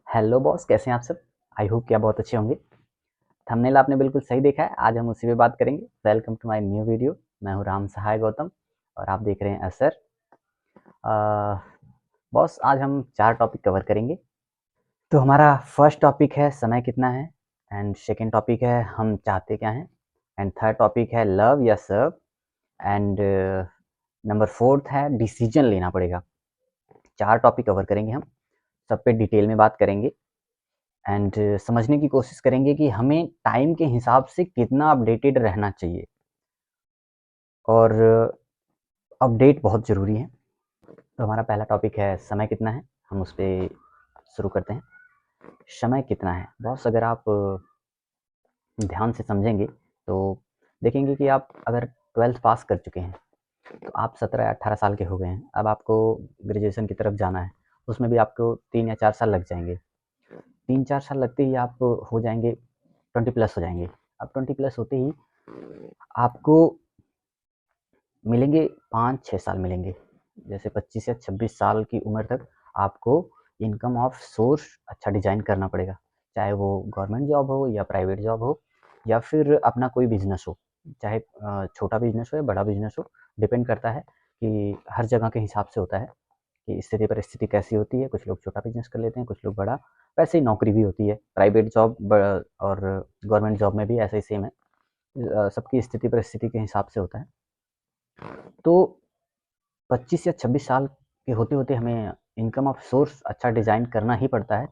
Hello boss, कैसे हैं आप सब। आई होप कि आप बहुत अच्छे होंगे। थंबनेल आपने बिल्कुल सही देखा है। आज हम उसी पे बात करेंगे। Welcome to my new video. मैं हूं राम सहाय गौतम और आप देख रहे हैं असर। बॉस, आज हम 4 टॉपिक कवर करेंगे। तो हमारा फर्स्ट टॉपिक है समय कितना है, एंड सेकंड टॉपिक है हम चाहते क्या हैं, एंड थर्ड टॉपिक है लव या सर्व, एंड नंबर फोर्थ है डिसीजन लेना पड़ेगा। 4 टॉपिक कवर करेंगे हम। सब पे डिटेल में बात करेंगे एंड समझने की कोशिश करेंगे कि हमें टाइम के हिसाब से कितना अपडेटेड रहना चाहिए। और अपडेट बहुत ज़रूरी है। तो हमारा पहला टॉपिक है समय कितना है। हम उस पर शुरू करते हैं। समय कितना है बॉस, अगर आप ध्यान से समझेंगे तो देखेंगे कि आप अगर 12th पास कर चुके हैं तो आप 17 या 18 साल के हो गए हैं। अब आपको ग्रेजुएशन की तरफ जाना है, उसमें भी आपको 3 या 4 साल लग जाएंगे। 3-4 साल लगते ही आप हो जाएंगे 20+ हो जाएंगे। अब 20+ होते ही आपको मिलेंगे 5-6 साल मिलेंगे। जैसे 25 या 26 साल की उम्र तक आपको इनकम ऑफ सोर्स अच्छा डिजाइन करना पड़ेगा, चाहे वो गवर्नमेंट जॉब हो या प्राइवेट जॉब हो या फिर अपना कोई बिजनेस हो, चाहे छोटा बिजनेस हो या बड़ा बिजनेस हो। डिपेंड करता है कि हर जगह के हिसाब से होता है कि स्थिति परिस्थिति कैसी होती है। कुछ लोग छोटा बिजनेस कर लेते हैं, कुछ लोग बड़ा। वैसे ही नौकरी भी होती है, प्राइवेट जॉब और गवर्नमेंट जॉब में भी ऐसा ही सेम है। सबकी स्थिति परिस्थिति के हिसाब से होता है। तो 25 या 26 साल के होते-होते हमें इनकम ऑफ सोर्स अच्छा डिज़ाइन करना ही पड़ता है।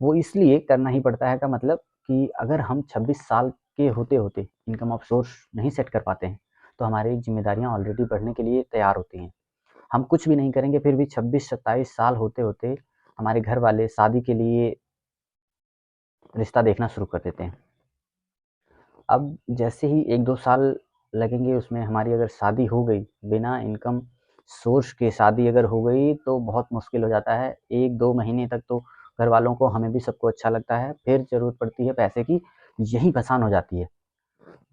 वो इसलिए करना ही पड़ता है का मतलब कि अगर हम 26 साल के होते-होते इनकम ऑफ सोर्स नहीं सेट कर पाते हैं, तो हमारी ज़िम्मेदारियाँ ऑलरेडी बढ़ने के लिए तैयार होती हैं। हम कुछ भी नहीं करेंगे, फिर भी 26-27 साल होते-होते हमारे घर वाले शादी के लिए रिश्ता देखना शुरू कर देते हैं। अब जैसे ही 1-2 साल लगेंगे, उसमें हमारी अगर शादी हो गई, बिना इनकम सोर्स के शादी अगर हो गई तो बहुत मुश्किल हो जाता है। 1-2 महीने तक तो घर वालों को, हमें भी, सबको अच्छा लगता है। फिर ज़रूरत पड़ती है पैसे की, यहीं परेशान हो जाती है।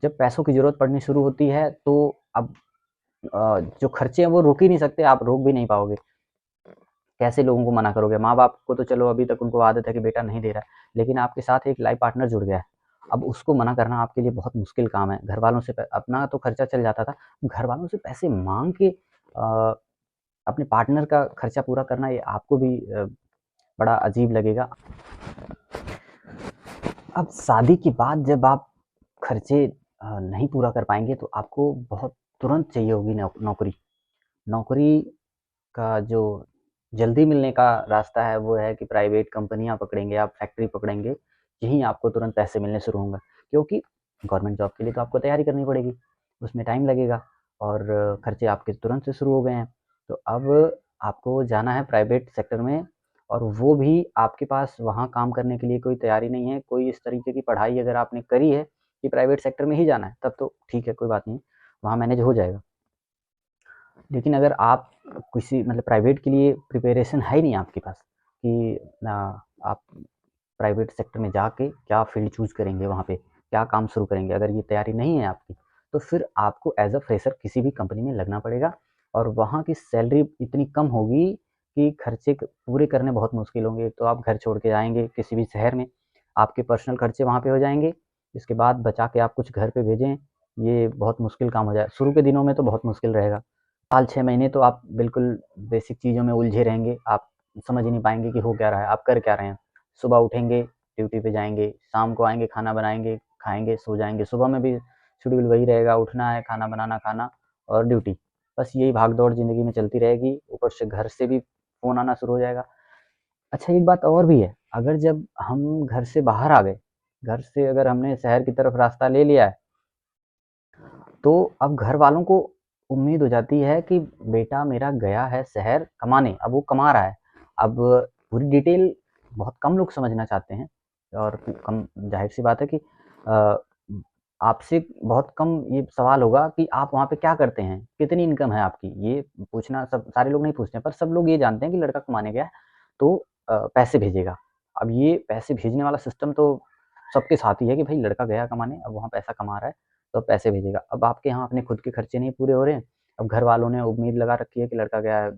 जब पैसों की ज़रूरत पड़नी शुरू होती है तो अब जो खर्चे हैं वो रोक ही नहीं सकते, आप रोक भी नहीं पाओगे। कैसे लोगों को मना करोगे? माँ-बाप को तो चलो अभी तक उनको आदत है कि बेटा नहीं दे रहा है, लेकिन आपके साथ एक लाइफ पार्टनर जुड़ गया है। अब उसको मना करना आपके लिए बहुत मुश्किल काम है। घरवालों से प अपना तो खर्चा चल जाता था, घरवालों से पैसे माँग के अपने पार्टनर का खर्चा पूरा करना, ये आपको भी बड़ा अजीब लगेगा। अब शादी के बाद जब आप खर्चे नहीं पूरा कर पाएँगे तो आपको बहुत तुरंत चाहिए होगी नौकरी। नौकरी का जो जल्दी मिलने का रास्ता है वो है कि प्राइवेट कंपनियाँ पकड़ेंगे, आप फैक्ट्री पकड़ेंगे, यहीं आपको तुरंत पैसे मिलने शुरू होंगे। क्योंकि गवर्नमेंट जॉब के लिए तो आपको तैयारी करनी पड़ेगी, उसमें टाइम लगेगा और खर्चे आपके तुरंत से शुरू हो गए हैं। तो अब आपको जाना है प्राइवेट सेक्टर में, और वो भी आपके पास वहाँ काम करने के लिए कोई तैयारी नहीं है। कोई इस तरीके की पढ़ाई अगर आपने करी है कि प्राइवेट सेक्टर में ही जाना है, तब तो ठीक है, कोई बात नहीं, वहाँ मैनेज हो जाएगा। लेकिन अगर आप किसी मतलब प्राइवेट के लिए प्रिपरेशन है ही नहीं आपके पास कि आप प्राइवेट सेक्टर में जाके क्या फील्ड चूज़ करेंगे, वहाँ पे क्या काम शुरू करेंगे, अगर ये तैयारी नहीं है आपकी, तो फिर आपको एज़ अ फ्रेशर किसी भी कंपनी में लगना पड़ेगा। और वहाँ की सैलरी इतनी कम होगी कि खर्चे पूरे करने बहुत मुश्किल होंगे। तो आप घर छोड़ के आएँगे किसी भी शहर में, आपके पर्सनल खर्चे वहाँ पे हो जाएँगे, इसके बाद बचा के आप कुछ घर पे भेजें, ये बहुत मुश्किल काम हो जाए। शुरू के दिनों में तो बहुत मुश्किल रहेगा। साल 6 महीने तो आप बिल्कुल बेसिक चीज़ों में उलझे रहेंगे, आप समझ ही नहीं पाएँगे कि हो क्या रहा है, आप कर क्या रहे हैं। सुबह उठेंगे, ड्यूटी पे जाएँगे, शाम को आएँगे, खाना बनाएँगे, खाएँगे, सो जाएँगे। सुबह में भी शेड्यूल वही रहेगा, उठना है, खाना बनाना, खाना और ड्यूटी। बस यही भाग-दौड़ ज़िंदगी में चलती रहेगी, ऊपर से घर से भी फ़ोन आना शुरू हो जाएगा। अच्छा, एक बात और भी है, अगर जब हम घर से बाहर आ गए, घर से अगर हमने शहर की तरफ रास्ता ले लिया है, तो अब घर वालों को उम्मीद हो जाती है कि बेटा मेरा गया है शहर कमाने, अब वो कमा रहा है। अब पूरी डिटेल बहुत कम लोग समझना चाहते हैं, और कम ज़ाहिर-सी बात है कि अ, आपसे बहुत कम ये सवाल होगा कि आप वहाँ पे क्या करते हैं? कितनी इनकम है आपकी? ये पूछना सब सारे लोग नहीं पूछते हैं, पर सब लोग ये जानते हैं कि लड़का कमाने गया है, तो पैसे भेजेगा। अब ये पैसे भेजने वाला सिस्टम तो सबके साथ ही है कि भई लड़का गया कमाने, अब वहाँ पैसा कमा रहा है, तो पैसे भेजेगा। अब आपके यहाँ अपने खुद के खर्चे नहीं पूरे हो रहे हैं, अब घर वालों ने उम्मीद लगा रखी है कि लड़का गया है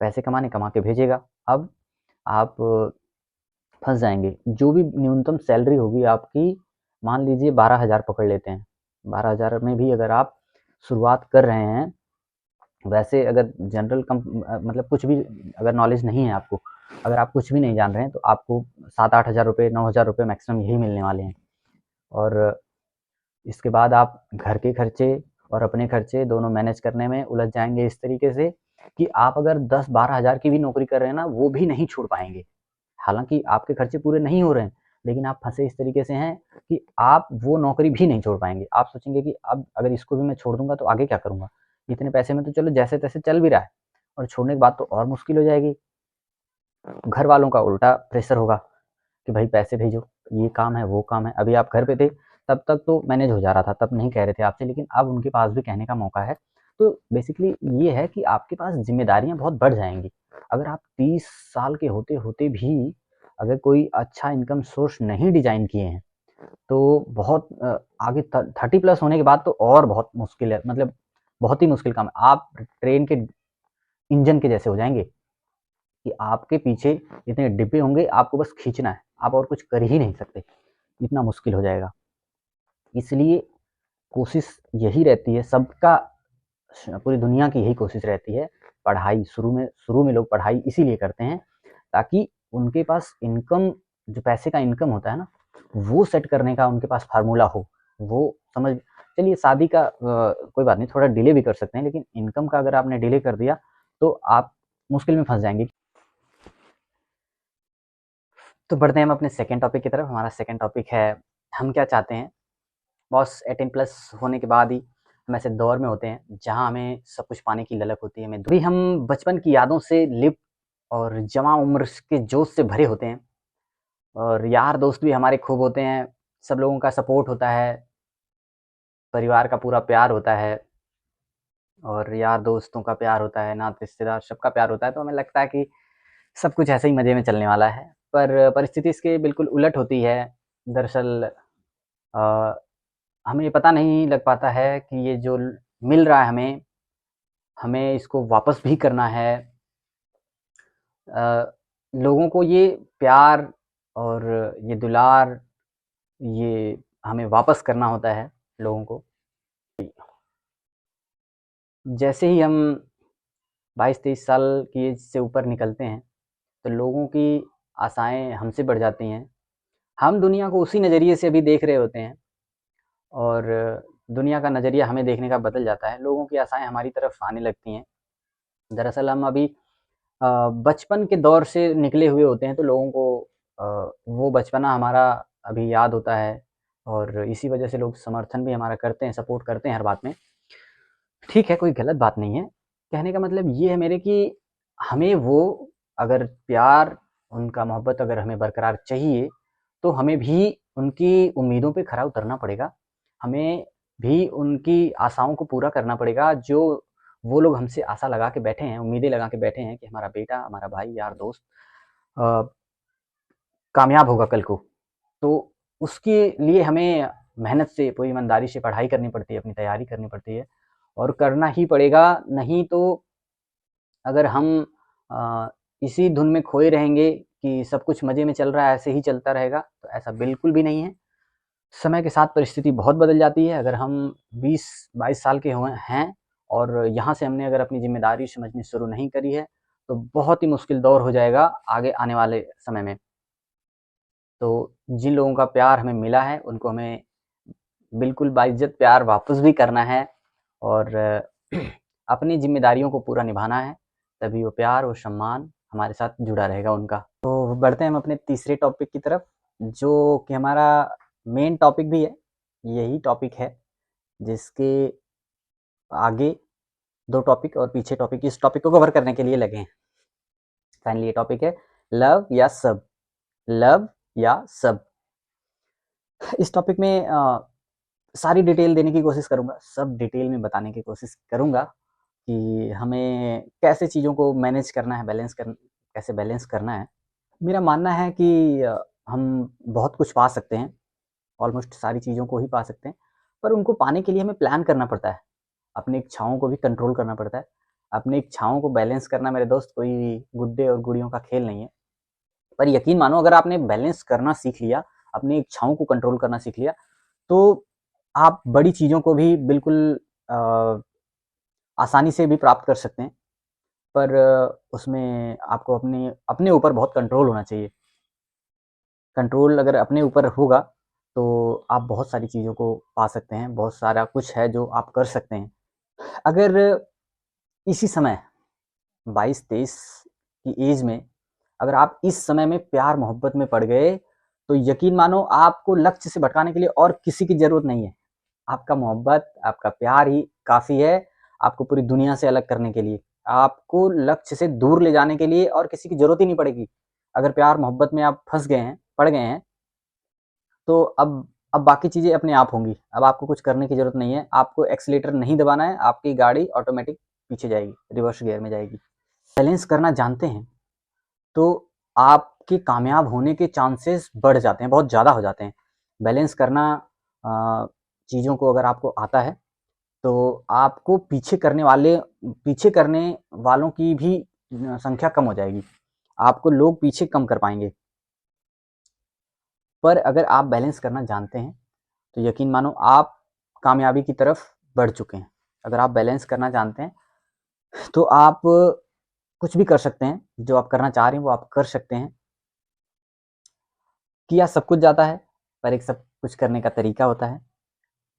पैसे कमाने, कमा के भेजेगा। अब आप फँस जाएँगे। जो भी न्यूनतम सैलरी होगी आपकी, मान लीजिए 12,000 पकड़ लेते हैं। 12,000 में भी अगर आप शुरुआत कर रहे हैं, वैसे अगर मतलब कुछ भी अगर नॉलेज नहीं है आपको, अगर आप कुछ भी नहीं जान रहे हैं, तो आपको 7-8 हज़ार रुपए, 9 हज़ार रुपए मैक्सिमम यही मिलने वाले हैं। और इसके बाद आप घर के खर्चे और अपने खर्चे दोनों मैनेज करने में उलझ जाएँगे इस तरीके से कि आप अगर 10-12 हज़ार की भी नौकरी कर रहे हैं ना, वो भी नहीं छोड़ पाएँगे। हालाँकि आपके खर्चे पूरे नहीं हो रहे हैं, लेकिन आप फँसे इस तरीके से हैं कि आप वो नौकरी भी नहीं छोड़ पाएँगे। आप सोचेंगे कि अब अगर इसको भी मैं छोड़ दूँगा तो आगे क्या करूँगा? इतने पैसे में तो चलो जैसे-तैसे चल भी रहा है, और छोड़ने के बाद तो और मुश्किल हो जाएगी। घर वालों का उल्टा प्रेशर होगा कि भाई पैसे भेजो, ये काम है, वो काम है। अभी आप घर पे थे, तब तक तो मैनेज हो जा रहा था, तब नहीं कह रहे थे आपसे, लेकिन अब उनके पास भी कहने का मौका है। तो बेसिकली ये है कि आपके पास ज़िम्मेदारियाँ बहुत बढ़ जाएँगी। अगर आप 30 साल के होते-होते भी अगर कोई अच्छा इनकम सोर्स नहीं डिज़ाइन किए हैं, तो बहुत आगे 30 प्लस होने के बाद तो और बहुत मुश्किल है, मतलब बहुत ही मुश्किल काम है। आप ट्रेन के इंजन के जैसे हो जाएँगे कि आपके पीछे इतने डिब्बे होंगे, आपको बस खींचना है, आप और कुछ कर ही नहीं सकते, इतना मुश्किल हो जाएगा। इसलिए कोशिश यही रहती है सबका, पूरी दुनिया की यही कोशिश रहती है, पढ़ाई शुरू में लोग पढ़ाई इसीलिए करते हैं ताकि उनके पास इनकम, जो पैसे का इनकम होता है ना, वो सेट करने का उनके पास फार्मूला हो। वो समझ चलिए शादी का कोई बात नहीं, थोड़ा डिले भी कर सकते हैं, लेकिन इनकम का अगर आपने डिले कर दिया तो आप मुश्किल में फँस जाएँगे। तो बढ़ते हैं हम अपने सेकंड टॉपिक की तरफ। हमारा सेकंड टॉपिक है, हम क्या चाहते हैं। बॉस 18 प्लस होने के बाद ही हम ऐसे दौर में होते हैं जहाँ हमें सब कुछ पाने की ललक होती है। हमें भी हम बचपन की यादों से लिप्त और जवां उम्र के जोश से भरे होते हैं, और यार दोस्त भी हमारे खूब होते हैं। सब लोगों का सपोर्ट होता है, परिवार का पूरा प्यार होता है, और यार दोस्तों का प्यार होता है, नाते रिश्तेदार सबका प्यार होता है। तो हमें लगता है कि सब कुछ ऐसे ही मज़े में चलने वाला है, पर परिस्थिति इसके बिल्कुल उलट होती है। दरअसल अ, हमें पता नहीं लग पाता है कि ये जो मिल रहा है हमें, हमें इसको वापस भी करना है। अ, लोगों को ये प्यार और ये दुलार, ये हमें वापस करना होता है लोगों को। जैसे ही हम 22-23 साल की एज से ऊपर निकलते हैं, तो लोगों की आशाएँ हमसे बढ़ जाती हैं। हम दुनिया को उसी नज़रिए से अभी देख रहे होते हैं, और दुनिया का नज़रिया हमें देखने का बदल जाता है। लोगों की आशाएँ हमारी तरफ आने लगती हैं। दरअसल हम अभी बचपन के दौर से निकले हुए होते हैं, तो लोगों को वो बचपना हमारा अभी याद होता है, और इसी वजह से लोग समर्थन भी हमारा करते हैं, सपोर्ट करते हैं हर बात में। ठीक है, कोई गलत बात नहीं है। कहने का मतलब ये है मेरे कि हमें वो, अगर प्यार, उनका मोहब्बत अगर हमें बरकरार चाहिए, तो हमें भी उनकी उम्मीदों पे खरा उतरना पड़ेगा। हमें भी उनकी आशाओं को पूरा करना पड़ेगा, जो वो लोग हमसे आशा लगा के बैठे हैं, उम्मीदें लगा के बैठे हैं कि हमारा बेटा, हमारा भाई, यार दोस्त अ, कामयाब होगा कल को। तो उसके लिए हमें मेहनत से, पूरी ईमानदारी से पढ़ाई करनी पड़ती है, अपनी तैयारी करनी पड़ती है, और करना ही पड़ेगा। नहीं तो अगर हम अ, इसी धुन में खोए रहेंगे कि सब कुछ मज़े में चल रहा है, ऐसे ही चलता रहेगा, तो ऐसा बिल्कुल भी नहीं है। समय के साथ परिस्थिति बहुत बदल जाती है। अगर हम 20-22 साल के हुए हैं और यहाँ से हमने अगर अपनी ज़िम्मेदारी समझनी शुरू नहीं करी है, तो बहुत ही मुश्किल दौर हो जाएगा आगे आने वाले समय में। तो जिन लोगों का प्यार हमें मिला है, उनको हमें बिल्कुल बाइज़्ज़त प्यार वापस भी करना है, और अपनी ज़िम्मेदारियों को पूरा निभाना है, तभी वो प्यार और सम्मान हमारे साथ जुड़ा रहेगा उनका। तो बढ़ते हैं हम अपने तीसरे टॉपिक की तरफ, जो कि हमारा मेन टॉपिक भी है। यही टॉपिक है जिसके आगे 2 टॉपिक और पीछे टॉपिक, इस टॉपिक को कवर करने के लिए लगे हैं। फाइनली ये टॉपिक है, लव या सब, लव या सब। इस टॉपिक में सारी डिटेल देने की कोशिश करूँगा, सब डिटेल में बताने की कोशिश करूँगा कि हमें कैसे चीज़ों को मैनेज करना है, कैसे बैलेंस करना है। मेरा मानना है कि हम बहुत कुछ पा सकते हैं, ऑलमोस्ट सारी चीज़ों को ही पा सकते हैं, पर उनको पाने के लिए हमें प्लान करना पड़ता है। अपनी इच्छाओं को भी कंट्रोल करना पड़ता है। अपनी इच्छाओं को बैलेंस करना मेरे दोस्त कोई गुड्डे और गुड़ियों का खेल नहीं है। पर यकीन मानो अगर आपने बैलेंस करना सीख लिया, अपनी इच्छाओं को कंट्रोल करना सीख लिया, तो आप बड़ी चीज़ों को भी बिल्कुल अ, आसानी से भी प्राप्त कर सकते हैं। पर उसमें आपको अपने अपने ऊपर बहुत कंट्रोल होना चाहिए। कंट्रोल अगर अपने ऊपर होगा, तो आप बहुत सारी चीज़ों को पा सकते हैं, बहुत सारा कुछ है जो आप कर सकते हैं। अगर इसी समय 22-23 की एज में अगर आप इस समय में प्यार-मोहब्बत में पड़ गए, तो यकीन मानो आपको लक्ष्य से भटकाने के लिए और किसी की ज़रूरत नहीं है। आपका मोहब्बत, आपका प्यार ही काफ़ी है, आपको पूरी दुनिया से अलग करने के लिए। आपको लक्ष्य से दूर ले जाने के लिए और किसी की ज़रूरत ही नहीं पड़ेगी। अगर प्यार-मोहब्बत में आप फँस गए हैं, पड़ गए हैं, तो अब बाकी चीज़ें अपने आप होंगी। अब आपको कुछ करने की ज़रूरत नहीं है, आपको एक्सेलेरेटर नहीं दबाना है, आपकी गाड़ी ऑटोमेटिक पीछे जाएगी, रिवर्स गियर में जाएगी। बैलेंस करना जानते हैं, तो आपके कामयाब होने के चांसेस बढ़ जाते हैं, बहुत ज़्यादा हो जाते हैं। बैलेंस करना चीज़ों को अगर आपको आता है, तो आपको पीछे करने वालों की भी संख्या कम हो जाएगी। आपको लोग पीछे कम कर पाएँगे। पर अगर आप बैलेंस करना जानते हैं, तो यकीन मानो आप कामयाबी की तरफ बढ़ चुके हैं। अगर आप बैलेंस करना जानते हैं, तो आप कुछ भी कर सकते हैं, जो आप करना चाह रहे हैं वो आप कर सकते हैं। किया सब कुछ जाता है, पर एक सब कुछ करने का तरीका होता है,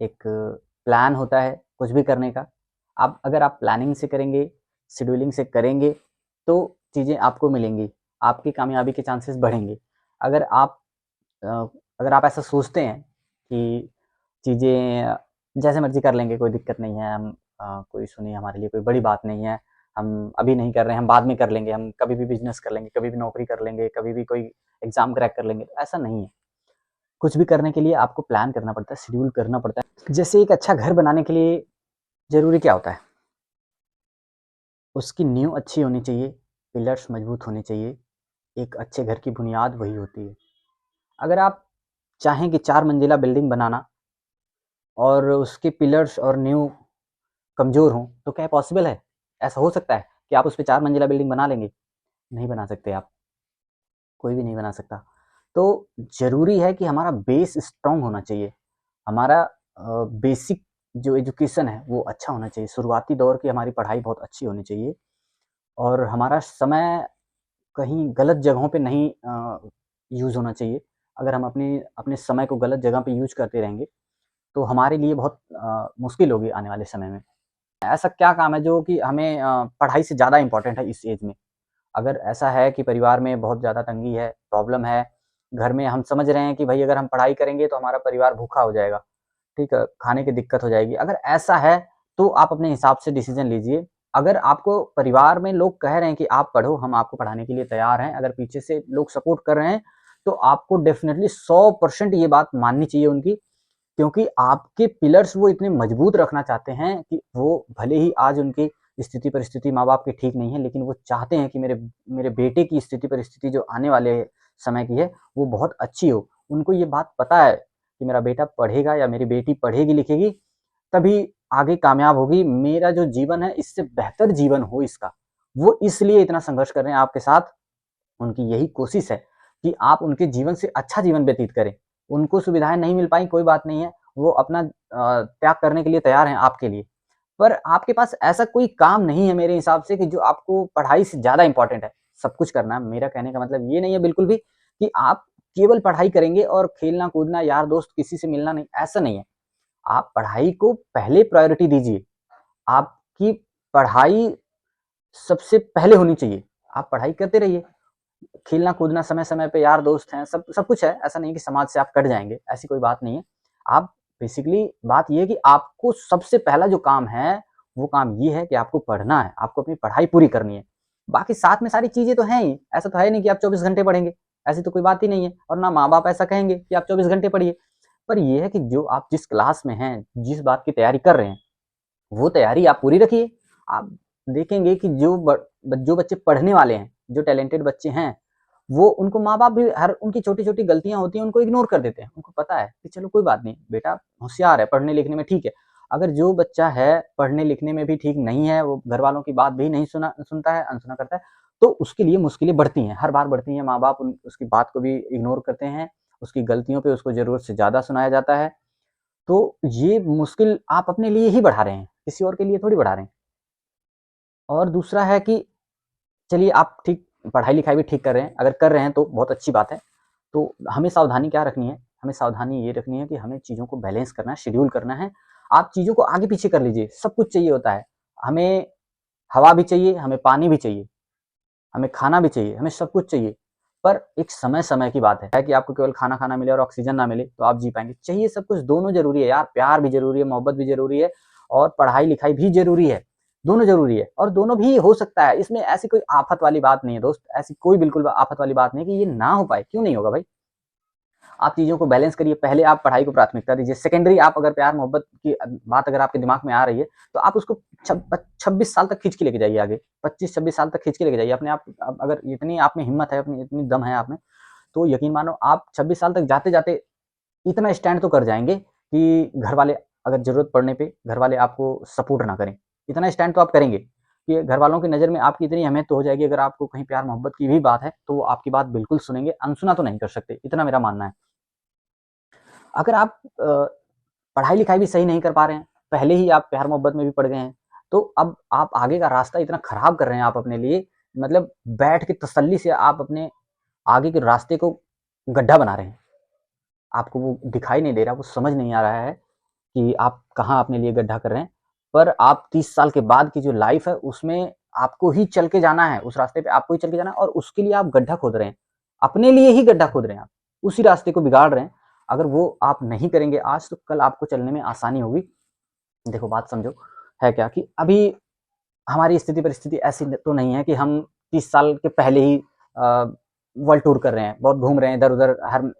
एक प्लान होता है कुछ भी करने का। अगर आप प्लानिंग से करेंगे, शेड्यूलिंग से करेंगे, तो चीज़ें आपको मिलेंगी, आपकी कामयाबी के चांसेस बढ़ेंगे। अगर आप अ, अगर आप ऐसा सोचते हैं कि चीज़ें जैसे मर्ज़ी कर लेंगे, कोई दिक्कत नहीं है, कोई सुनिए हमारे लिए कोई बड़ी बात नहीं है, हम अभी नहीं कर रहे हैं, हम बाद में कर लेंगे, हम कभी भी बिज़नेस कर लेंगे, कभी भी नौकरी कर लेंगे, कभी भी कोई एग्ज़ाम क्रैक कर लेंगे, ऐसा नहीं है। कुछ भी करने के लिए आपको प्लान करना पड़ता है, शेड्यूल करना पड़ता है। जैसे एक अच्छा घर बनाने के लिए ज़रूरी क्या होता है? उसकी नींव अच्छी होनी चाहिए, पिलर्स मज़बूत होने चाहिए, एक अच्छे घर की बुनियाद वही होती है। अगर आप चाहें कि 4 मंजिला बिल्डिंग बनाना और उसके पिलर्स और नींव कमज़ोर हों, तो क्या पॉसिबल है? ऐसा हो सकता है कि आप उसपे 4 मंजिला बिल्डिंग बना लेंगे? नहीं बना सकते आप, कोई भी नहीं बना सकता। तो ज़रूरी है कि हमारा बेस स्ट्रॉन्ग होना चाहिए। हमारा बेसिक जो एजुकेशन है, वो अच्छा होना चाहिए। शुरुआती दौर की हमारी पढ़ाई बहुत अच्छी होनी चाहिए और हमारा समय कहीं गलत जगहों पे नहीं यूज़ होना चाहिए। अगर हम अपने अपने समय को गलत जगह पे यूज़ करते रहेंगे, तो हमारे लिए बहुत मुश्किल होगी आने वाले समय में। ऐसा क्या काम है जो कि हमें पढ़ाई से ज़्यादा इम्पोर्टेंट है इस एज में? अगर ऐसा है कि परिवार में बहुत ज़्यादा तंगी है, प्रॉब्लम है, घर में हम समझ रहे हैं कि भई अगर हम पढ़ाई करेंगे तो हमारा परिवार भूखा हो जाएगा, ठीक है? खाने की दिक्कत हो जाएगी। अगर ऐसा है, तो आप अपने हिसाब से डिसीज़न लीजिए। अगर आपको परिवार में लोग कह रहे हैं कि आप पढ़ो, हम आपको पढ़ाने के लिए तैयार हैं, अगर पीछे से लोग सपोर्ट कर रहे हैं, तो आपको डेफ़िनिटली 100% ये बात माननी चाहिए उनकी, क्योंकि आपके पिलर्स वो इतने मजबूत रखना चाहते हैं कि वो भले ही आज उनकी स्थिति परिस्थिति माँ-बाप की ठीक नहीं है, लेकिन वो चाहते हैं कि मेरे मेरे बेटे की स्थिति परिस्थिति जो आने वाले समय की है, वो बहुत अच्छी हो। उनको ये बात पता है कि मेरा बेटा पढ़ेगा या मेरी बेटी पढ़ेगी-लिखेगी, तभी आगे कामयाब होगी। मेरा जो जीवन है, इससे बेहतर जीवन हो इसका। वो इसलिए इतना संघर्ष कर रहे हैं आपके साथ, उनकी यही कोशिश है कि आप उनके जीवन से अच्छा जीवन व्यतीत करें। उनको सुविधाएँ नहीं मिल पाई, कोई बात नहीं है, वो अपना त्याग करने के लिए तैयार हैं आपके लिए। पर आपके पास ऐसा कोई काम नहीं है मेरे हिसाब से कि जो आपको पढ़ाई से ज़्यादा इम्पोर्टेंट है, सब कुछ करना। मेरा कहने का मतलब ये नहीं है बिल्कुल भी कि आप केवल पढ़ाई करेंगे और खेलना-कूदना, यार-दोस्त, किसी से मिलना नहीं, ऐसा नहीं है। आप पढ़ाई को पहले प्रायोरिटी दीजिए। आपकी पढ़ाई सबसे पहले होनी चाहिए। आप पढ़ाई करते रहिए। खेलना-कूदना समय-समय पे यार दोस्त हैं, सब सब कुछ है, ऐसा नहीं है कि समाज से आप कट जाएँगे, ऐसी कोई बात नहीं है। आप बेसिकली बात ये है कि आपको सबसे पहला जो काम है, वो काम ये है कि आपको पढ़ना है, आपको अपनी पढ़ाई पूरी करनी है। बाकी साथ में सारी चीज़ें तो हैं ही, ऐसा तो है नहीं कि आप 24 घंटे पढ़ेंगे, ऐसी तो कोई बात ही नहीं है और ना माँ-बाप ऐसा कहेंगे कि आप 24 घंटे पढ़िए। पर ये है कि जो आप जिस क्लास में हैं, जिस बात की तैयारी कर रहे हैं, वो तैयारी आप पूरी रखिए। आप देखेंगे कि जो बच्चे पढ़ने वाले हैं, जो टैलेंटेड बच्चे हैं, वो उनको माँ-बाप भी हर उनकी छोटी-छोटी गलतियाँ होती हैं, उनको इग्नोर कर देते हैं। उनको पता है कि चलो कोई बात नहीं, बेटा होशियार है, पढ़ने-लिखने में ठीक है। अगर जो बच्चा है, पढ़ने-लिखने में भी ठीक नहीं है, वो घरवालों की बात भी नहीं सुनता है, अनसुना करता है, तो उसके लिए मुश्किलें बढ़ती हैं, हर बार बढ़ती हैं। माँ बाप उसकी बात को भी इग्नोर करते हैं, उसकी गलतियों पे उसको ज़रूरत से ज़्यादा सुनाया जाता है। तो ये मुश्किल आप अपने लिए ही बढ़ा रहे हैं, किसी और के लिए थोड़ी बढ़ा रहे हैं। और दूसरा है कि चलिए आप ठीक पढ़ाई-लिखाई भी ठीक कर रहे हैं, अगर कर रहे हैं तो बहुत अच्छी बात है। तो हमें सावधानी क्या रखनी है? हमें सावधानी ये रखनी है कि हमें चीज़ों को बैलेंस करना है, शेड्यूल करना है। आप चीज़ों को आगे-पीछे कर लीजिए, सब कुछ चाहिए होता है। हमें हवा भी चाहिए, हमें पानी भी चाहिए, हमें खाना भी चाहिए, हमें सब कुछ चाहिए। पर एक समय-समय की बात है कि आपको केवल खाना खाना मिले और ऑक्सीजन ना मिले तो आप जी पाएँगे। चाहिए सब कुछ, दोनों ज़रूरी है यार, प्यार भी ज़रूरी है, मोहब्बत भी ज़रूरी है और पढ़ाई-लिखाई भी ज़रूरी है। दोनों ज़रूरी है और दोनों भी हो सकता है। इसमें ऐसी कोई आफ़त वाली बात नहीं है दोस्त, ऐसी कोई बिल्कुल आफ़त वाली बात नहीं है कि ये ना हो पाए, क्यों नहीं होगा भाई? आप चीज़ों को बैलेंस करिए, पहले आप पढ़ाई को प्राथमिकता दीजिए, सेकेंडरी आप अगर प्यार मोहब्बत की बात अगर आपके दिमाग में आ रही है, तो आप उसको 26 साल तक खींच के लेके जाइए आगे, 25-26 साल तक खींच के लेके जाइए। अपने आप अगर इतनी आप में हिम्मत है, अपनी इतनी दम है आप में, तो यकीन मानो आप 26 साल तक जाते-जाते इतना स्टैंड तो कर जाएँगे कि घरवाले अगर ज़रूरत पड़ने पे घरवाले आपको सपोर्ट ना करें। इतना स्टैंड तो आप करेंगे कि घरवालों की नज़र में आपकी इतनी अहमियत तो हो जाएगी, अगर आपको कहीं प्यार मोहब्बत की भी बात है, तो वो आपकी बात बिल्कुल सुनेंगे, अनसुना तो नहीं कर सकते, इतना मेरा मानना है। अगर आप पढ़ाई-लिखाई भी सही नहीं कर पा रहे हैं, पहले ही आप प्यार मोहब्बत में भी पड़ गए हैं, तो अब आप आगे का रास्ता इतना खराब कर रहे हैं आप अपने लिए, मतलब बैठ के तसल्ली से आप अपने आगे के रास्ते को गड्ढा बना रहे हैं। आपको वो दिखाई नहीं दे रहा, वो समझ नहीं आ रहा है कि आप कहाँ अपने लिए गड्ढा कर रहे हैं। पर आप 30 साल के बाद की जो लाइफ़ है, उसमें आपको ही चल के जाना है, उस रास्ते पे आपको ही चल के जाना है और उसके लिए आप गड्ढा खोद रहे हैं। अपने लिए ही गड्ढा खोद रहे हैं आप, उसी रास्ते को बिगाड़ रहे हैं। अगर वो आप नहीं करेंगे आज, तो कल आपको चलने में आसानी होगी। देखो बात समझो, है क्या कि अभी हमारी स्थिति परिस्थिति ऐसी तो नहीं है कि हम 30 साल के पहले ही वर्ल्ड टूर कर रहे हैं, बहुत घूम रहे हैं इधर-उधर, हर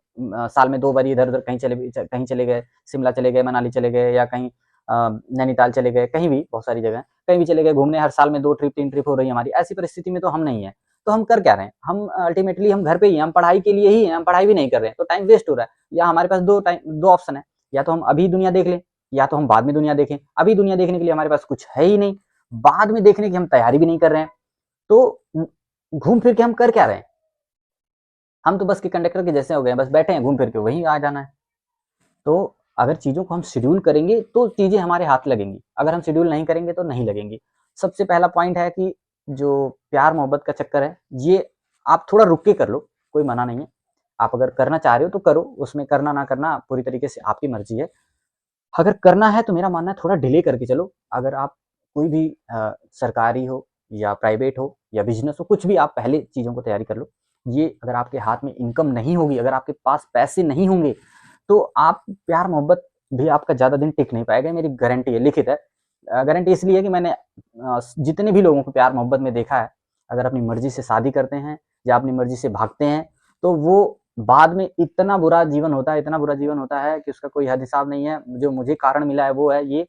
साल में 2 बार इधर-उधर कहीं चले गए, शिमला चले गए, मनाली चले गए या कहीं नैनीताल चले गए, कहीं भी बहुत सारी जगह हैं, कहीं भी चले गए घूमने, हर साल में 2 ट्रिप 3 ट्रिप हो रही है हमारी। ऐसी परिस्थिति में तो हम नहीं हैं। तो हम कर क्या रहे हैं? हम अल्टीमेटली हम घर पे ही हैं, हम पढ़ाई के लिए ही हैं, हम पढ़ाई भी नहीं कर रहे हैं, तो टाइम वेस्ट हो रहा है। या हमारे पास 2 ऑप्शन है, या तो हम अभी दुनिया देख लें, या तो हम बाद में दुनिया देखें। अभी दुनिया देखने के लिए हमारे पास कुछ है ही नहीं, बाद में देखने की हम तैयारी भी नहीं कर रहे हैं। तो घूम फिर के हम कर क्या रहे हैं? हम तो बस के कंडक्टर के जैसे हो गए हैं, बस बैठे हैं, घूम फिर के वहीं आ जाना है। तो अगर चीज़ों को हम शेड्यूल करेंगे तो चीज़ें हमारे हाथ लगेंगी, अगर हम शेड्यूल नहीं करेंगे तो नहीं लगेंगी। सबसे पहला पॉइंट है कि जो प्यार मोहब्बत का चक्कर है, ये आप थोड़ा रुक के कर लो, कोई मना नहीं है। आप अगर करना चाह रहे हो तो करो, उसमें करना ना करना पूरी तरीके से आपकी मर्ज़ी है। अगर करना है तो मेरा मानना है थोड़ा डिले करके चलो। अगर आप कोई भी सरकारी हो या प्राइवेट हो या बिज़नेस हो, कुछ भी आप पहले चीज़ों को तैयारी कर लो। ये अगर आपके हाथ में इनकम नहीं होगी, अगर आपके पास पैसे नहीं होंगे, तो आप प्यार-मोहब्बत भी आपका ज़्यादा दिन टिक नहीं पाएगा, मेरी गारंटी है, लिखित है। गारंटी इसलिए है कि मैंने जितने भी लोगों को प्यार-मोहब्बत में देखा है, अगर अपनी मर्ज़ी से शादी करते हैं या अपनी मर्ज़ी से भागते हैं, तो वो बाद में इतना बुरा जीवन होता है, इतना बुरा जीवन होता है कि उसका कोई हद-हिसाब नहीं है। जो मुझे कारण मिला है वो है ये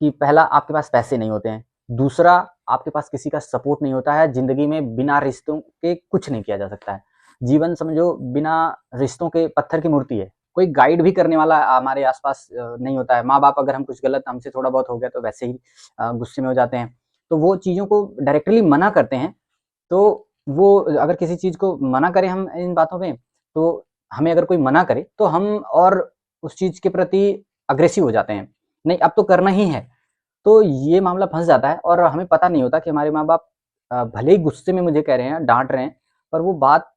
कि पहला आपके पास पैसे नहीं होते हैं, दूसरा आपके पास किसी का सपोर्ट नहीं होता है, ज़िंदगी में बिना रिश्तों के कुछ नहीं किया जा सकता है। जीवन समझो बिना रिश्तों के पत्थर की मूर्ति है, कोई गाइड भी करने वाला हमारे आस-पास नहीं होता है। माँ-बाप अगर हम कुछ गलत हमसे थोड़ा बहुत हो गया तो वैसे ही गुस्से में हो जाते हैं, तो वो चीज़ों को डायरेक्टली मना करते हैं। तो वो अगर किसी चीज़ को मना करें हम इन बातों पे, तो हमें अगर कोई मना करे, तो हम और उस चीज़ के प्रति अग्रेसिव हो जाते हैं। नहीं, अब तो करना ही है। तो ये मामला फँस जाता है और हमें पता नहीं होता कि हमारे माँ-बाप भले ही गुस्से में मुझे कह रहे हैं, डाँट रहे हैं, पर वो बात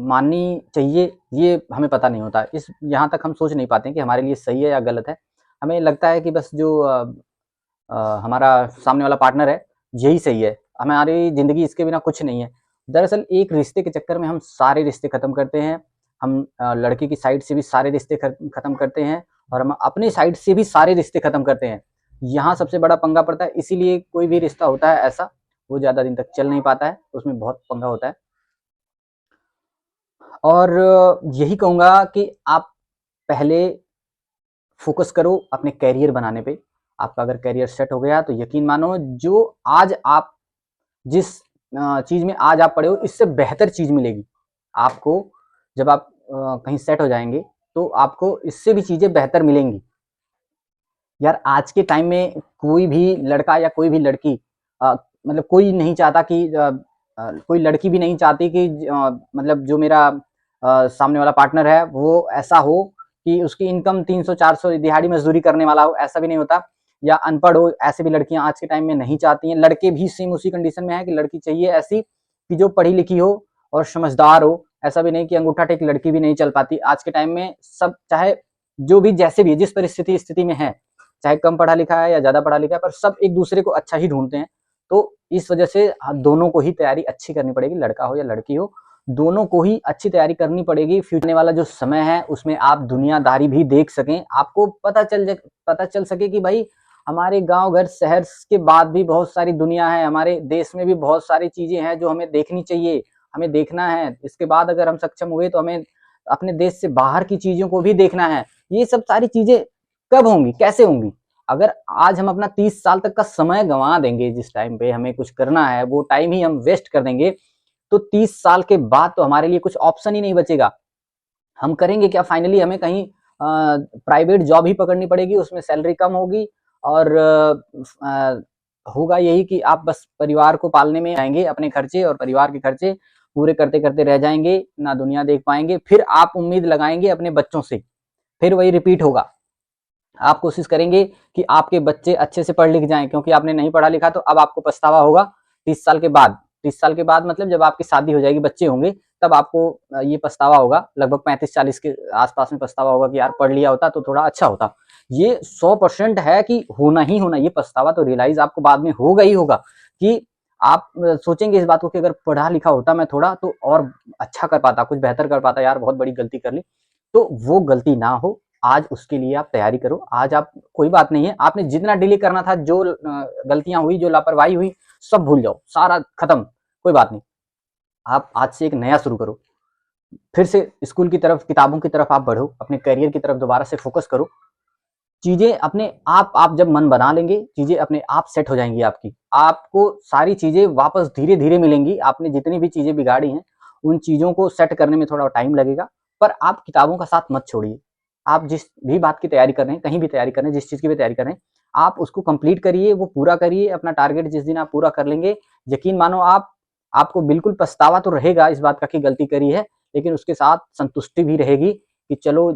माननी चाहिए, ये हमें पता नहीं होता। इस यहाँ तक हम सोच नहीं पाते हैं कि हमारे लिए सही है या गलत है। हमें लगता है कि बस जो हमारा सामने वाला पार्टनर है, यही सही है। हमारी ज़िंदगी इसके बिना कुछ नहीं है। दरअसल एक रिश्ते के चक्कर में हम सारे रिश्ते ख़त्म करते हैं। हम लड़के की साइड से भी सारे रिश्ते ख़त्म करते हैं और हम अपनी साइड से भी सारे रिश्ते ख़त्म करते हैं। यहाँ सबसे बड़ा पंगा पड़ता है, इसीलिए कोई भी रिश्ता होता है ऐसा, वो ज़्यादा दिन तक चल नहीं पाता है, उसमें बहुत पंगा होता है। और यही कहूँगा कि आप पहले फ़ोकस करो अपने करियर बनाने पे। आपका अगर करियर सेट हो गया तो यकीन मानो जो आज आप जिस चीज़ में आज आप पड़े हो इससे बेहतर चीज़ मिलेगी। आपको जब आप कहीं सेट हो जाएँगे तो आपको इससे भी चीज़ें बेहतर मिलेंगी। यार आज के टाइम में कोई भी लड़का या कोई भी लड़की मतलब कोई नहीं चाहता कि कोई लड़की भी नहीं चाहती कि मतलब जो मेरा सामने वाला पार्टनर है वो ऐसा हो कि उसकी इनकम 300-400 दिहाड़ी मजदूरी करने वाला हो, ऐसा भी नहीं होता, या अनपढ़ हो, ऐसे भी लड़कियां आज के टाइम में नहीं चाहती हैं। लड़के भी सेम उसी कंडीशन में है कि लड़की चाहिए ऐसी कि जो पढ़ी लिखी हो और समझदार हो। ऐसा भी नहीं कि अंगूठा टेक लड़की भी नहीं चल पाती आज के टाइम में। सब चाहे जो भी जैसे भी जिस परिस्थिति स्थिति में है, चाहे कम पढ़ा लिखा है या ज्यादा पढ़ा लिखा है, पर सब एक दूसरे को अच्छा ही ढूंढते हैं। तो इस वजह से दोनों को ही तैयारी अच्छी करनी पड़ेगी, लड़का हो या लड़की हो, दोनों को ही अच्छी तैयारी करनी पड़ेगी। फ्यूचर वाला जो समय है उसमें आप दुनियादारी भी देख सकें, आपको पता चल सके कि भाई हमारे गांव घर शहर के बाद भी बहुत सारी दुनिया है, हमारे देश में भी बहुत सारी चीजें हैं जो हमें देखनी चाहिए, हमें देखना है। इसके बाद अगर हम सक्षम हुए तो हमें अपने देश से बाहर की चीजों को भी देखना है। ये सब सारी चीजें कब होंगी, कैसे होंगी? अगर आज हम अपना 30 साल तक का समय गंवा देंगे, जिस टाइम पे हमें कुछ करना है वो टाइम ही हम वेस्ट कर देंगे, तो 30 साल के बाद तो हमारे लिए कुछ ऑप्शन ही नहीं बचेगा। हम करेंगे क्या? फाइनली हमें कहीं प्राइवेट जॉब ही पकड़नी पड़ेगी, उसमें सैलरी कम होगी और होगा यही कि आप बस परिवार को पालने में आएंगे, अपने खर्चे और परिवार के खर्चे पूरे करते करते रह जाएंगे, ना दुनिया देख पाएंगे। फिर आप उम्मीद लगाएंगे अपने बच्चों से, फिर वही रिपीट होगा। आप कोशिश करेंगे कि आपके बच्चे अच्छे से पढ़ लिख जाएं, क्योंकि आपने नहीं पढ़ा लिखा, तो अब आपको पछतावा होगा 30 साल के बाद। 30 साल के बाद मतलब जब आपकी शादी हो जाएगी, बच्चे होंगे, तब आपको ये पछतावा होगा। लगभग 35-40 के आसपास में पछतावा होगा कि यार पढ़ लिया होता तो थोड़ा अच्छा होता। ये 100% है कि होना ही होना। ये पछतावा तो रियलाइज आपको बाद में होगा ही होगा कि आप सोचेंगे इस बात को कि अगर पढ़ा लिखा होता मैं थोड़ा, तो और अच्छा कर पाता, कुछ बेहतर कर पाता, यार बहुत बड़ी गलती कर ली। तो वो गलती ना हो, आज उसके लिए आप तैयारी करो। आज आप, कोई बात नहीं है, आपने जितना डिले करना था, जो गलतियां हुई, जो लापरवाही हुई, सब भूल जाओ, सारा खत्म, कोई बात नहीं। आप आज से एक नया शुरू करो, फिर से स्कूल की तरफ, किताबों की तरफ आप बढ़ो, अपने करियर की तरफ दोबारा से फोकस करो। चीजें अपने आप जब मन बना लेंगे, चीजें अपने आप सेट हो जाएंगी आपकी। आपको सारी चीजें वापस धीरे धीरे मिलेंगी। आपने जितनी भी चीजें बिगाड़ी हैं, उन चीजों को सेट करने में थोड़ा टाइम लगेगा, पर आप किताबों का साथ मत छोड़िए। आप जिस भी बात की तैयारी कर रहे हैं, कहीं भी तैयारी कर रहे हैं, जिस चीज की भी तैयारी कर रहे हैं, आप उसको कंप्लीट करिए, वो पूरा करिए। अपना टारगेट जिस दिन आप पूरा कर लेंगे, यकीन मानो आपको बिल्कुल पछतावा तो रहेगा इस बात का कि गलती करी है, लेकिन उसके साथ संतुष्टि भी रहेगी कि चलो,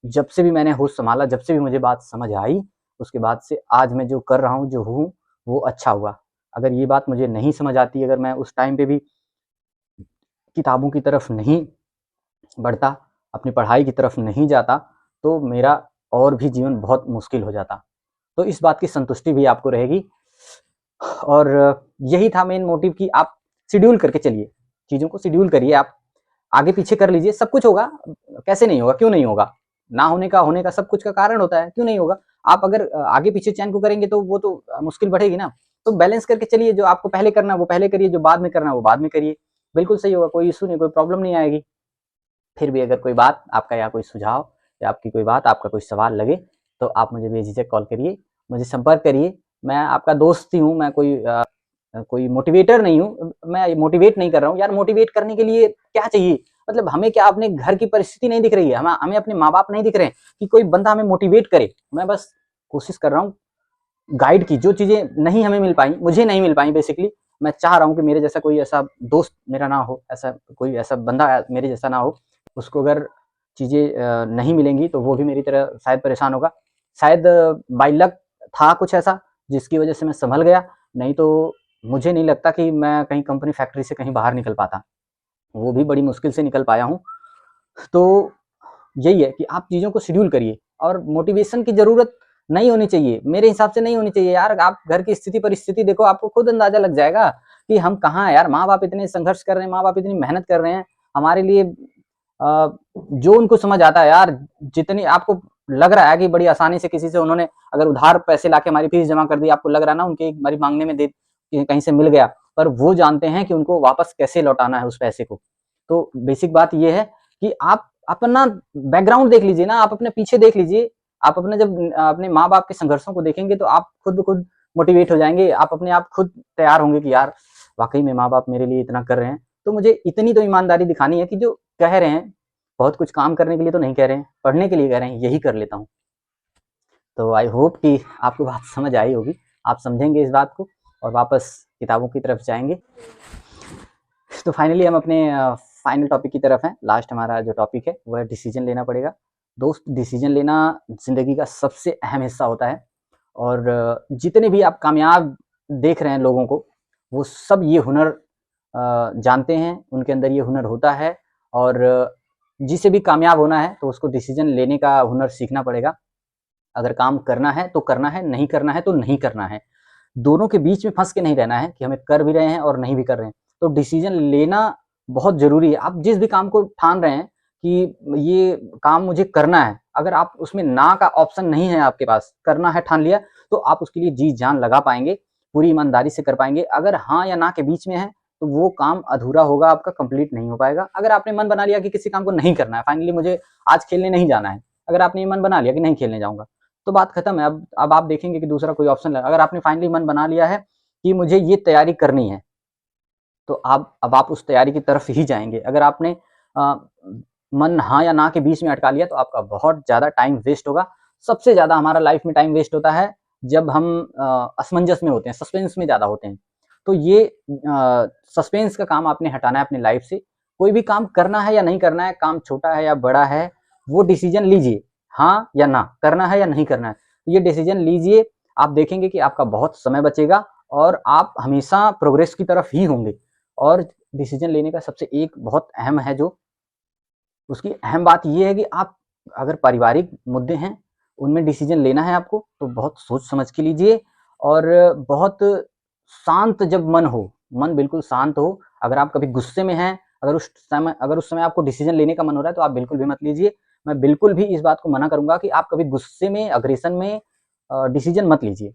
जब से भी मैंने होश संभाला, जब से भी मुझे बात समझ आई, उसके बाद से आज मैं जो कर रहा हूँ, जो हूँ, वो अच्छा हुआ। अगर ये बात मुझे नहीं समझ आती, अगर मैं उस टाइम पे भी किताबों की तरफ नहीं बढ़ता, अपनी पढ़ाई की तरफ नहीं जाता, तो मेरा और भी जीवन बहुत मुश्किल हो जाता। तो इस बात की संतुष्टि भी आपको रहेगी। और यही था मेन मोटिव कि आप शेड्यूल करके चलिए, चीज़ों को शेड्यूल करिए, आप आगे पीछे कर लीजिए, सब कुछ होगा। कैसे नहीं होगा? क्यों नहीं होगा? ना होने का सब कुछ का कारण होता है, क्यों नहीं होगा? आप अगर आगे पीछे चैन को करेंगे तो वो तो मुश्किल बढ़ेगी ना। तो बैलेंस करके चलिए, जो आपको पहले करना है वो पहले करिए, जो बाद में करना है वो बाद में करिए, बिल्कुल सही होगा, कोई इशू नहीं, कोई प्रॉब्लम नहीं आएगी। फिर भी अगर कोई बात आपका, या कोई सुझाव, या आपकी कोई बात, आपका कोई सवाल लगे, तो आप मुझे बेझिझक कॉल करिए, मुझे संपर्क करिए। मैं आपका दोस्त ही हूँ, मैं कोई मोटिवेटर नहीं हूँ। मैं मोटिवेट नहीं कर रहा हूँ यार। मोटिवेट करने के लिए क्या चाहिए? मतलब हमें क्या अपने घर की परिस्थिति नहीं दिख रही है, हमें अपने माँ बाप नहीं दिख रहे हैं कि कोई बंदा हमें मोटिवेट करे। मैं बस कोशिश कर रहा हूँ गाइड की, जो चीजें नहीं हमें मिल पाई, मुझे नहीं मिल पाई बेसिकली, मैं चाह रहा हूँ कि मेरे जैसा कोई ऐसा दोस्त मेरा ना हो, ऐसा कोई ऐसा बंदा मेरे जैसा ना हो। उसको अगर चीजें नहीं मिलेंगी तो वो भी मेरी तरह शायद परेशान होगा। शायद बाय लक था कुछ ऐसा जिसकी वजह से मैं संभल गया, नहीं तो मुझे नहीं लगता कि मैं कहीं कंपनी फैक्ट्री से कहीं बाहर निकल पाता। वो भी बड़ी मुश्किल से निकल पाया हूँ। तो यही है कि आप चीज़ों को शेड्यूल करिए, और मोटिवेशन की ज़रूरत नहीं होनी चाहिए, मेरे हिसाब से नहीं होनी चाहिए यार। आप घर की स्थिति परिस्थिति देखो, आपको खुद अंदाजा लग जाएगा कि हम कहाँ हैं यार। माँ बाप इतने संघर्ष कर रहे हैं, माँ बाप इतनी मेहनत कर रहे हैं हमारे लिए। जो उनको समझ आता है यार, जितनी आपको लग रहा है कि बड़ी आसानी से किसी से उन्होंने अगर उधार पैसे लाके हमारी फीस जमा कर दी, आपको लग रहा है ना उनके हमारी मांगने में दे कहीं से मिल गया, पर वो जानते हैं कि उनको वापस कैसे लौटाना है उस पैसे को। तो बेसिक बात ये है कि आप अपना बैकग्राउंड देख लीजिए ना, आप अपने पीछे देख लीजिए। आप अपने जब अपने माँ बाप के संघर्षों को देखेंगे तो आप खुद ब खुद मोटिवेट हो जाएंगे। आप अपने आप खुद तैयार होंगे कि यार वाकई में माँ बाप मेरे लिए इतना कर रहे हैं, तो मुझे इतनी तो ईमानदारी दिखानी है कि जो कह रहे हैं, बहुत कुछ काम करने के लिए तो नहीं कह रहे हैं, पढ़ने के लिए कह रहे हैं, यही कर लेता हूँ। तो आई होप कि आपको बात समझ आई होगी, आप समझेंगे इस बात को और वापस किताबों की तरफ जाएंगे। तो फाइनली हम अपने फाइनल टॉपिक की तरफ हैं। लास्ट हमारा जो टॉपिक है वह डिसीजन लेना पड़ेगा। दोस्त, डिसीजन लेना ज़िंदगी का सबसे अहम हिस्सा होता है, और जितने भी आप कामयाब देख रहे हैं लोगों को, वो सब ये हुनर जानते हैं, उनके अंदर ये हुनर होता है। और जिसे भी कामयाब होना है तो उसको डिसीजन लेने का हुनर सीखना पड़ेगा। अगर काम करना है तो करना है, नहीं करना है तो नहीं करना है। दोनों के बीच में फंस के नहीं रहना है कि हमें कर भी रहे हैं और नहीं भी कर रहे हैं। तो डिसीजन लेना बहुत ज़रूरी है। आप जिस भी काम को ठान रहे हैं कि ये काम मुझे करना है, अगर आप उसमें ना का ऑप्शन नहीं है आपके पास, करना है ठान लिया, तो आप उसके लिए जी जान लगा पाएंगे, पूरी ईमानदारी से कर पाएंगे। अगर हाँ या ना के बीच में है तो वो काम अधूरा होगा, आपका कंप्लीट नहीं हो पाएगा। अगर आपने मन बना लिया कि किसी काम को नहीं करना है, फाइनली मुझे आज खेलने नहीं जाना है, अगर आपने मन बना लिया कि नहीं खेलने जाऊंगा, तो बात खत्म है। अब आप देखेंगे कि दूसरा कोई ऑप्शन है। अगर आपने फाइनली मन बना लिया है कि मुझे ये तैयारी करनी है, तो अब आप उस तैयारी की तरफ ही जाएंगे। अगर आपने मन हाँ या ना के बीच में अटका लिया तो आपका बहुत ज़्यादा टाइम वेस्ट होगा। सबसे ज़्यादा हमारा लाइफ में टाइम वेस्ट होता है जब हम असमंजस में होते हैं, सस्पेंस में ज़्यादा होते हैं। तो ये सस्पेंस का काम आपने हटाना है अपनी लाइफ से। कोई भी काम करना है या नहीं करना है, काम छोटा है या बड़ा है, वो डिसीजन लीजिए, हाँ या ना, करना है या नहीं करना है, ये डिसीजन लीजिए। आप देखेंगे कि आपका बहुत समय बचेगा और आप हमेशा प्रोग्रेस की तरफ ही होंगे। और डिसीजन लेने का सबसे एक बहुत अहम है, जो उसकी अहम बात ये है कि आप अगर पारिवारिक मुद्दे हैं, उनमें डिसीजन लेना है आपको, तो बहुत सोच समझ के लीजिए। और बहुत शांत जब मन हो, मन बिल्कुल शांत हो। अगर आप कभी गुस्से में हैं, अगर उस समय आपको डिसीजन लेने का मन हो रहा है, तो आप बिल्कुल भी मत लीजिए। मैं बिल्कुल भी इस बात को मना करूंगा कि आप कभी गुस्से में, अग्रेशन में डिसीजन मत लीजिए।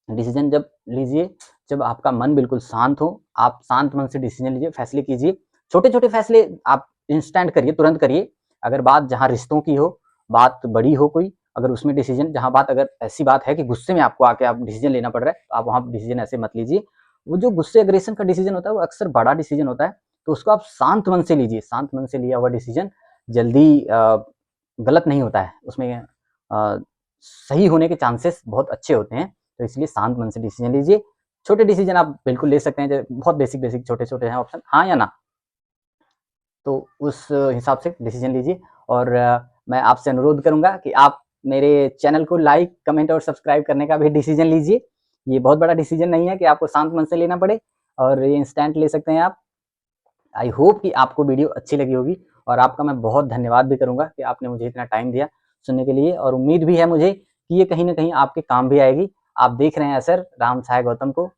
डिसीजन जब लीजिए जब आपका मन बिल्कुल शांत हो, आप शांत मन से डिसीजन लीजिए, फैसले कीजिए। छोटे छोटे फैसले आप इंस्टेंट करिए, तुरंत करिए। अगर बात जहाँ रिश्तों की हो, बात बड़ी हो कोई, अगर उसमें डिसीजन, जहाँ बात अगर ऐसी बात है कि गुस्से में आपको आके आप डिसीजन लेना पड़ रहा है, तो आप वहाँ डिसीजन ऐसे मत लीजिए। वो जो गुस्से अग्रेशन का डिसीजन होता है वो अक्सर बड़ा डिसीजन होता है, तो उसको आप शांत मन से लीजिए। शांत मन से लिया हुआ डिसीजन जल्दी गलत नहीं होता है, उसमें सही होने के चांसेस बहुत अच्छे होते हैं। तो इसलिए शांत मन से डिसीजन लीजिए। छोटे डिसीजन आप बिल्कुल ले सकते हैं, बहुत बेसिक बेसिक छोटे छोटे हैं ऑप्शन, हाँ या ना, तो उस हिसाब से डिसीजन लीजिए। और मैं आपसे अनुरोध करूंगा कि आप मेरे चैनल को लाइक, कमेंट और सब्सक्राइब करने का भी डिसीजन लीजिए। ये बहुत बड़ा डिसीजन नहीं है कि आपको शांत मन से लेना पड़े, और ये इंस्टेंट ले सकते हैं आप। आई होप कि आपको वीडियो अच्छी लगी होगी, और आपका मैं बहुत धन्यवाद भी करूंगा कि आपने मुझे इतना टाइम दिया सुनने के लिए। और उम्मीद भी है मुझे कि ये कहीं ना कहीं आपके काम भी आएगी। आप देख रहे हैं सर राम सहाय गौतम को,